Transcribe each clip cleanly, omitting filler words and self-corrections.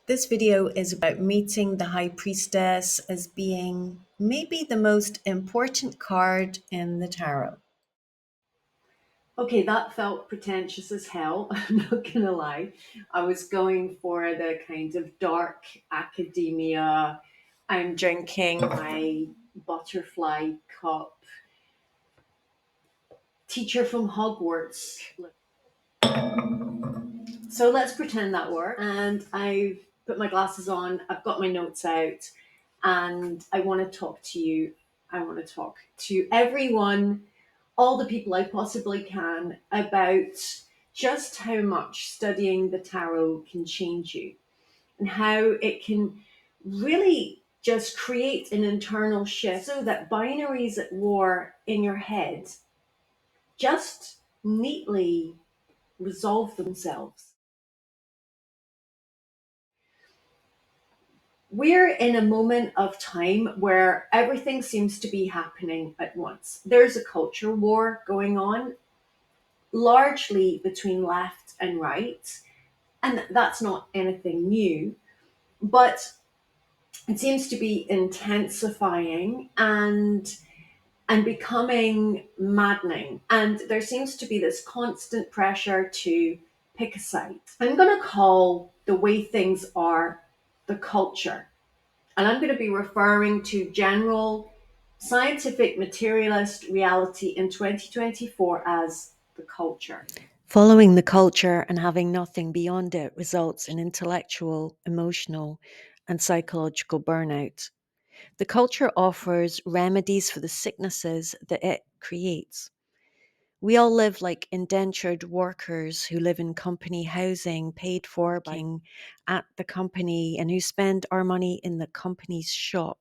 This video is about meeting the High Priestess as being maybe the most important card in the tarot. Okay, that felt pretentious as hell. I'm not gonna lie. I was going for the kind of dark academia. I'm drinking my butterfly cup. Teacher from Hogwarts. So let's pretend that worked. And I've put my glasses on, I've got my notes out, and I want to talk to you. I want to talk to everyone, all the people I possibly can, about just how much studying the tarot can change you and how it can really just create an internal shift so that binaries at war in your head just neatly resolve themselves. We're in a moment of time where everything seems to be happening at once. There's a culture war going on, largely between left and right, and that's not anything new, but it seems to be intensifying and becoming maddening. And there seems to be this constant pressure to pick a side. I'm going to call the way things are the culture. And I'm going to be referring to general scientific materialist reality in 2024 as the culture. Following the culture and having nothing beyond it results in intellectual, emotional, and psychological burnout. The culture offers remedies for the sicknesses that it creates. We all live like indentured workers who live in company housing, paid for by working at the company, and who spend our money in the company's shop.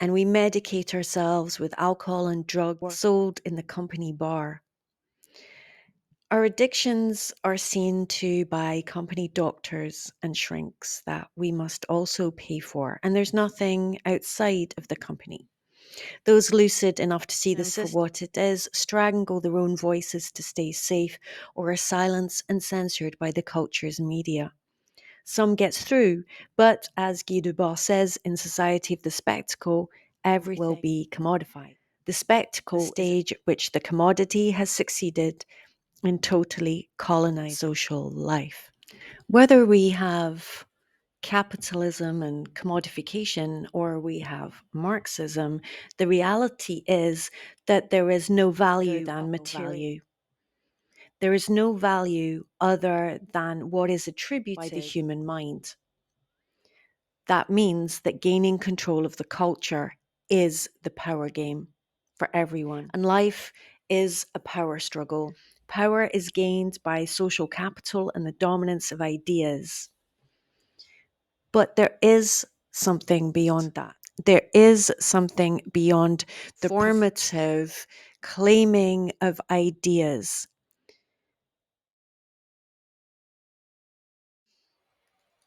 And we medicate ourselves with alcohol and drugs sold in the company bar. Our addictions are seen to by company doctors and shrinks that we must also pay for, and there's nothing outside of the company. Those lucid enough to see the system for what it is strangle their own voices to stay safe or are silenced and censored by the culture's media. Some gets through, but as Guy Debord says in Society of the Spectacle, everything will be commodified. The spectacle is a stage at which the commodity has succeeded in totally colonized social life. Whether we have capitalism and commodification or we have Marxism, the reality is that there is no value than material. There is no value other than what is attributed by the human mind. That means that gaining control of the culture is the power game for everyone. And life is a power struggle. Power is gained by social capital and the dominance of ideas. But there is something beyond that. There is something beyond the formative claiming of ideas.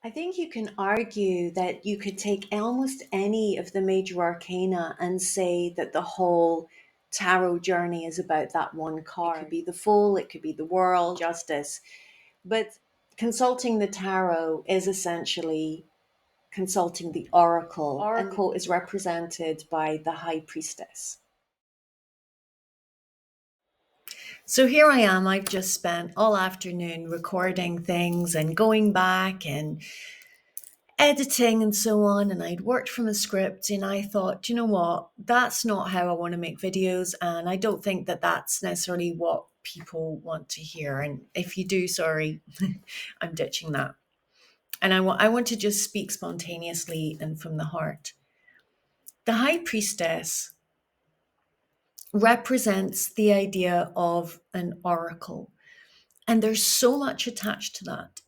I think you can argue that you could take almost any of the major arcana and say that the whole tarot journey is about that one card. It could be the Fool, it could be the World, Justice. But consulting the tarot is essentially consulting the oracle. Oracle is represented by the High Priestess. So here I am. I've just spent all afternoon recording things and going back and editing and so on. And I'd worked from a script and I thought, you know what, that's not how I want to make videos. And I don't think that that's necessarily what people want to hear. And if you do, sorry, I'm ditching that. And I want to just speak spontaneously and from the heart. The High Priestess represents the idea of an oracle. And there's so much attached to that.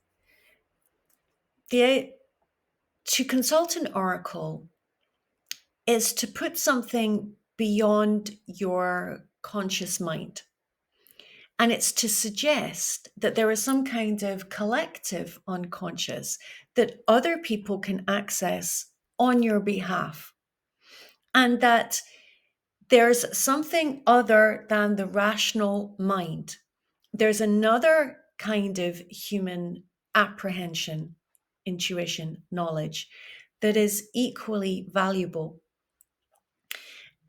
To consult an oracle is to put something beyond your conscious mind. And it's to suggest that there is some kind of collective unconscious that other people can access on your behalf. And that there's something other than the rational mind. There's another kind of human apprehension intuition, knowledge that is equally valuable.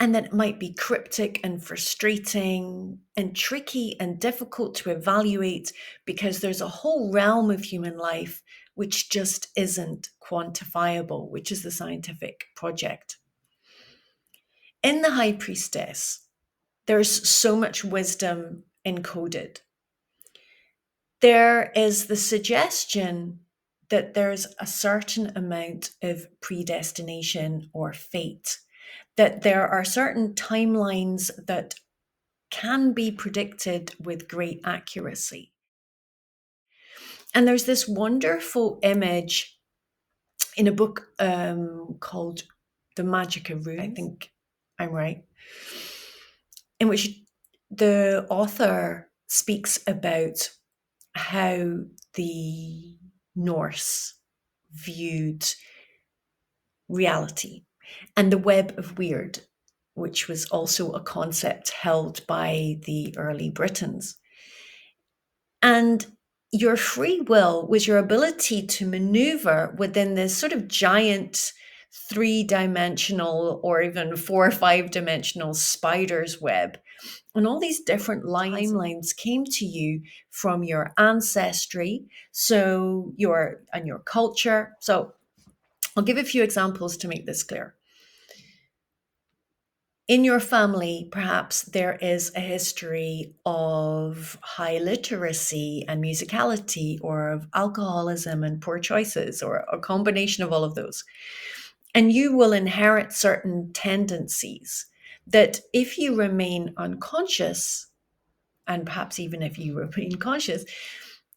And that it might be cryptic and frustrating and tricky and difficult to evaluate because there's a whole realm of human life which just isn't quantifiable, which is the scientific project. In the High Priestess, there's so much wisdom encoded. There is the suggestion that there's a certain amount of predestination or fate, that there are certain timelines that can be predicted with great accuracy. And there's this wonderful image in a book called The Magic of Runes, I think I'm right, in which the author speaks about how the Norse viewed reality and the web of weird, which was also a concept held by the early Britons. And your free will was your ability to maneuver within this sort of giant 3-dimensional or even 4 or 5-dimensional spider's web. And all these different timelines came to you from your ancestry, so your culture. So I'll give a few examples to make this clear. In your family, perhaps there is a history of high literacy and musicality, or of alcoholism and poor choices, or a combination of all of those. And you will inherit certain tendencies that, if you remain unconscious, and perhaps even if you remain conscious,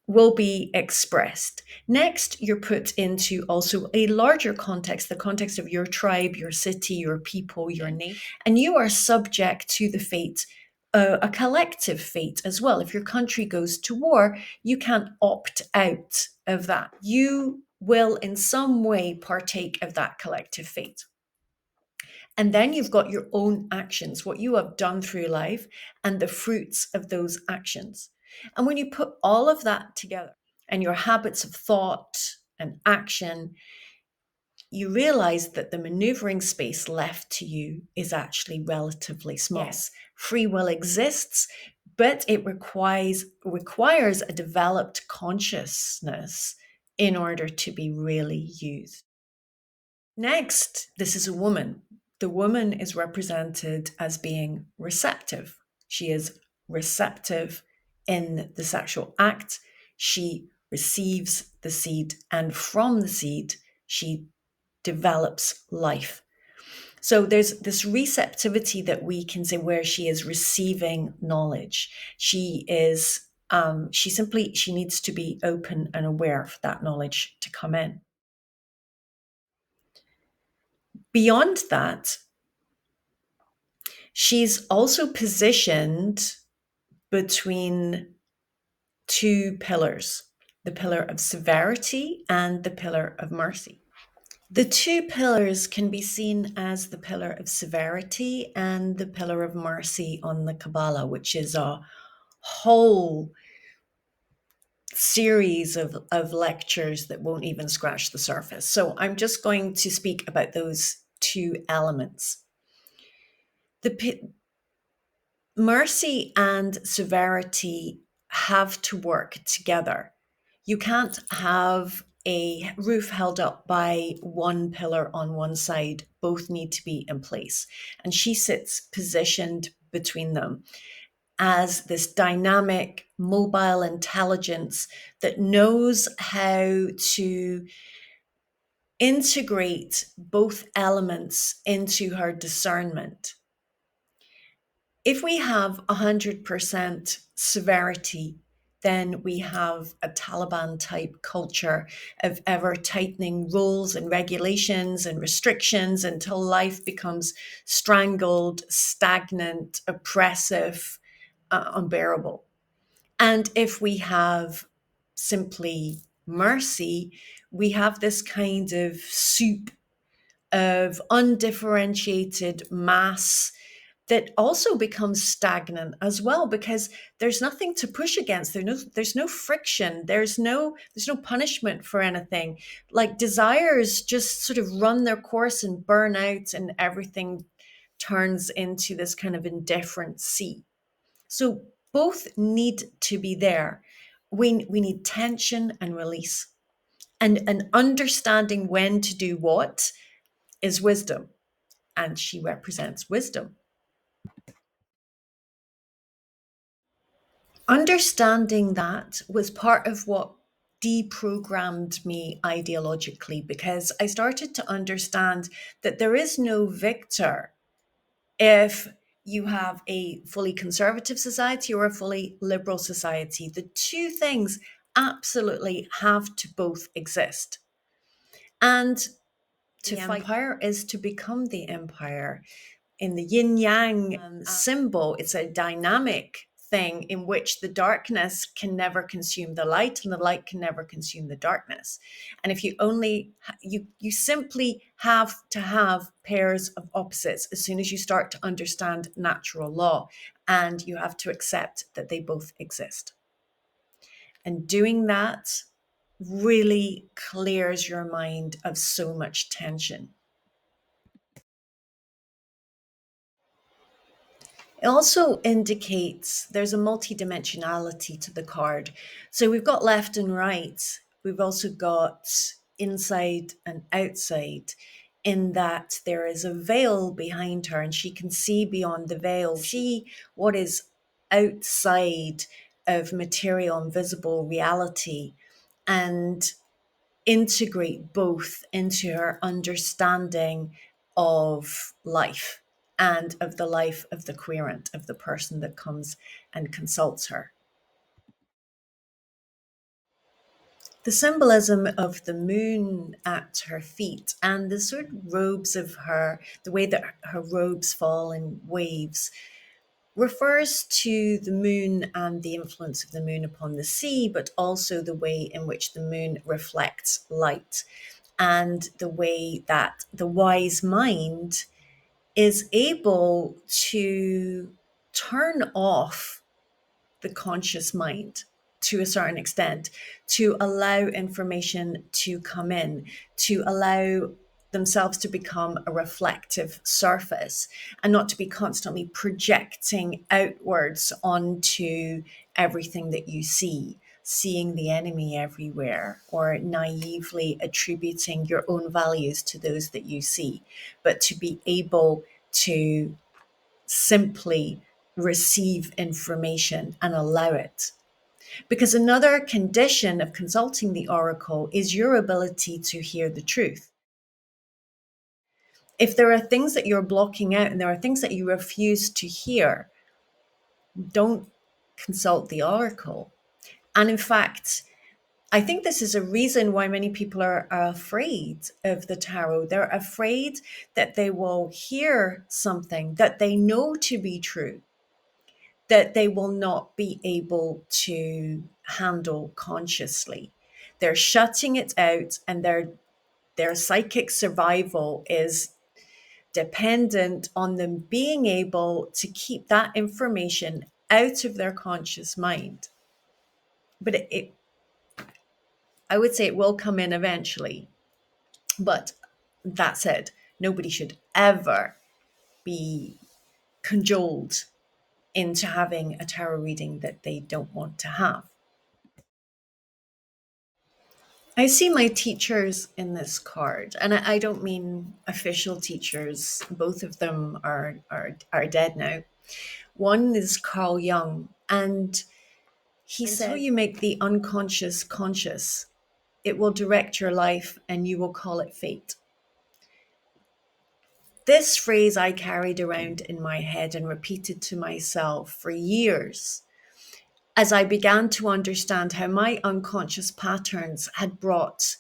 will be expressed. Next, you're put into also a larger context, the context of your tribe, your city, your people, your nation, and you are subject to the fate, a collective fate as well. If your country goes to war, you can't opt out of that. You will in some way partake of that collective fate. And then you've got your own actions, what you have done through life, and the fruits of those actions. And when you put all of that together and your habits of thought and action, you realize that the maneuvering space left to you is actually relatively small. Yes, free will exists, but it requires a developed consciousness in order to be really used. Next, this is a woman. The woman is represented as being receptive. She is receptive in the sexual act. She receives the seed, and from the seed, she develops life. So there's this receptivity that we can say where she is receiving knowledge. She is, she needs to be open and aware for that knowledge to come in. Beyond that, she's also positioned between two pillars, the pillar of severity and the pillar of mercy. The two pillars can be seen as the pillar of severity and the pillar of mercy on the Kabbalah, which is a whole series of lectures that won't even scratch the surface. So I'm just going to speak about those two elements. The mercy and severity have to work together. You can't have a roof held up by one pillar on one side. Both need to be in place. And she sits positioned between them as this dynamic, mobile intelligence that knows how to integrate both elements into her discernment. If we have 100% severity, then we have a Taliban type culture of ever tightening rules and regulations and restrictions until life becomes strangled, stagnant, oppressive, unbearable. And if we have simply mercy, we have this kind of soup of undifferentiated mass that also becomes stagnant as well, because there's nothing to push against. There's no friction, there's no punishment for anything. Like desires just sort of run their course and burn out, and everything turns into this kind of indifferent sea. So both need to be there. We need tension and release, and understanding when to do what is wisdom, and she represents wisdom. Understanding that was part of what deprogrammed me ideologically, because I started to understand that there is no victor if you have a fully conservative society or a fully liberal society. The two things absolutely have to both exist. And the empire is to become the empire. In the yin yang symbol, it's a dynamic thing in which the darkness can never consume the light, and the light can never consume the darkness. And if you only you simply have to have pairs of opposites as soon as you start to understand natural law, and you have to accept that they both exist. And doing that really clears your mind of so much tension. It also indicates there's a multidimensionality to the card. So we've got left and right. We've also got inside and outside, in that there is a veil behind her and she can see beyond the veil, see what is outside of material and visible reality, and integrate both into her understanding of life and of the life of the querent, of the person that comes and consults her. The symbolism of the moon at her feet and the sort of robes of her, the way that her robes fall in waves, refers to the moon and the influence of the moon upon the sea, but also the way in which the moon reflects light, and the way that the wise mind is able to turn off the conscious mind to a certain extent, to allow information to come in, to allow themselves to become a reflective surface, and not to be constantly projecting outwards onto everything that you see, seeing the enemy everywhere, or naively attributing your own values to those that you see, but to be able to simply receive information and allow it. Because another condition of consulting the oracle is your ability to hear the truth. If there are things that you're blocking out and there are things that you refuse to hear, don't consult the oracle. And in fact, I think this is a reason why many people are afraid of the tarot. They're afraid that they will hear something that they know to be true, that they will not be able to handle consciously. They're shutting it out, and their psychic survival is dependent on them being able to keep that information out of their conscious mind. But I would say it will come in eventually. But that said, nobody should ever be cajoled into having a tarot reading that they don't want to have. I see my teachers in this card, and I don't mean official teachers. Both of them are dead now. One is Carl Jung, and he said, "Until you make the unconscious conscious, it will direct your life, and you will call it fate." This phrase I carried around in my head and repeated to myself for years, as I began to understand how my unconscious patterns had brought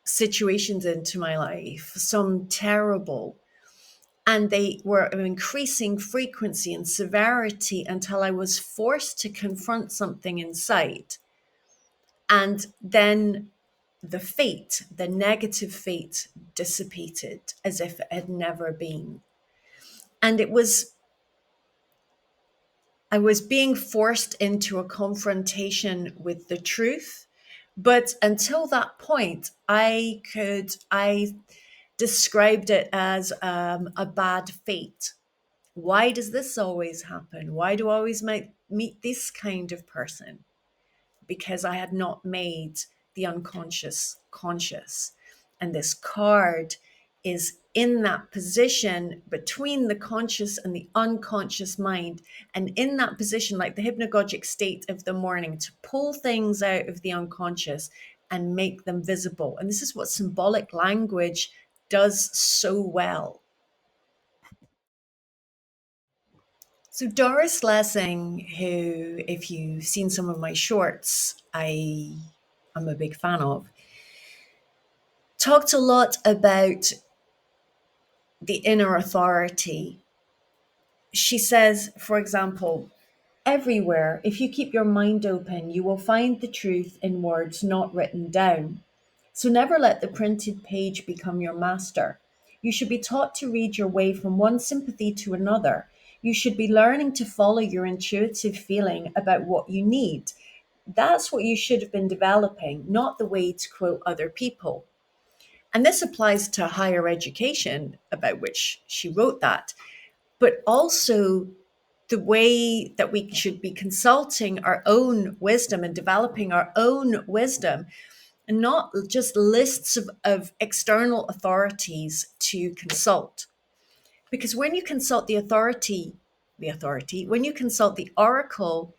situations into my life, some terrible, and they were of increasing frequency and severity until I was forced to confront something inside. And then the negative fate dissipated as if it had never been. And I was being forced into a confrontation with the truth. But until that point, I described it as a bad fate. Why does this always happen? Why do I always meet this kind of person? Because I had not made the unconscious conscious. And this card is in that position between the conscious and the unconscious mind. And in that position, like the hypnagogic state of the morning, to pull things out of the unconscious and make them visible. And this is what symbolic language does so well. So Doris Lessing, who, if you've seen some of my shorts, I'm a big fan of, talked a lot about the inner authority. She says, for example, everywhere, if you keep your mind open, you will find the truth in words not written down. So never let the printed page become your master. You should be taught to read your way from one sympathy to another. You should be learning to follow your intuitive feeling about what you need. That's what you should have been developing, not the way to quote other people. And this applies to higher education, about which she wrote that, but also the way that we should be consulting our own wisdom and developing our own wisdom, and not just lists of external authorities to consult. Because when you consult when you consult the oracle,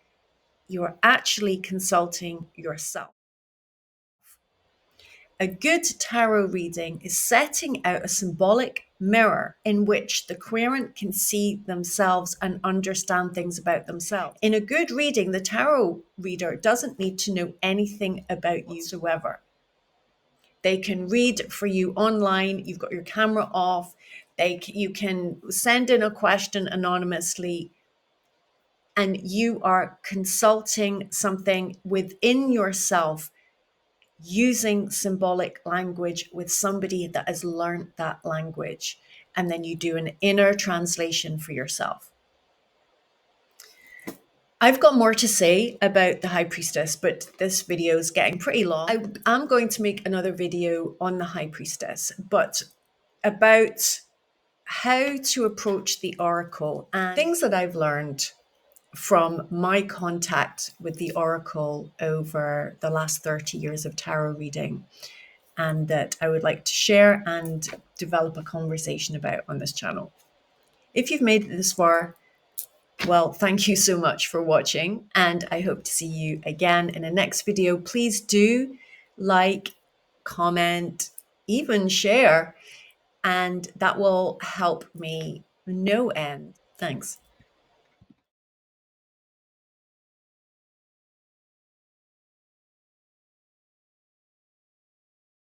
you're actually consulting yourself. A good tarot reading is setting out a symbolic mirror in which the querent can see themselves and understand things about themselves. In a good reading, the tarot reader doesn't need to know anything about you whatsoever. They can read for you online. You've got your camera off. You can send in a question anonymously, and you are consulting something within yourself using symbolic language with somebody that has learned that language. And then you do an inner translation for yourself. I've got more to say about the High Priestess, but this video is getting pretty long. I'm going to make another video on the High Priestess, but about how to approach the oracle and things that I've learned from my contact with the oracle over the last 30 years of tarot reading, and that I would like to share and develop a conversation about on this channel. If you've made it this far, well, thank you so much for watching, and I hope to see you again in the next video. Please do like, comment, even share, and that will help me no end. Thanks.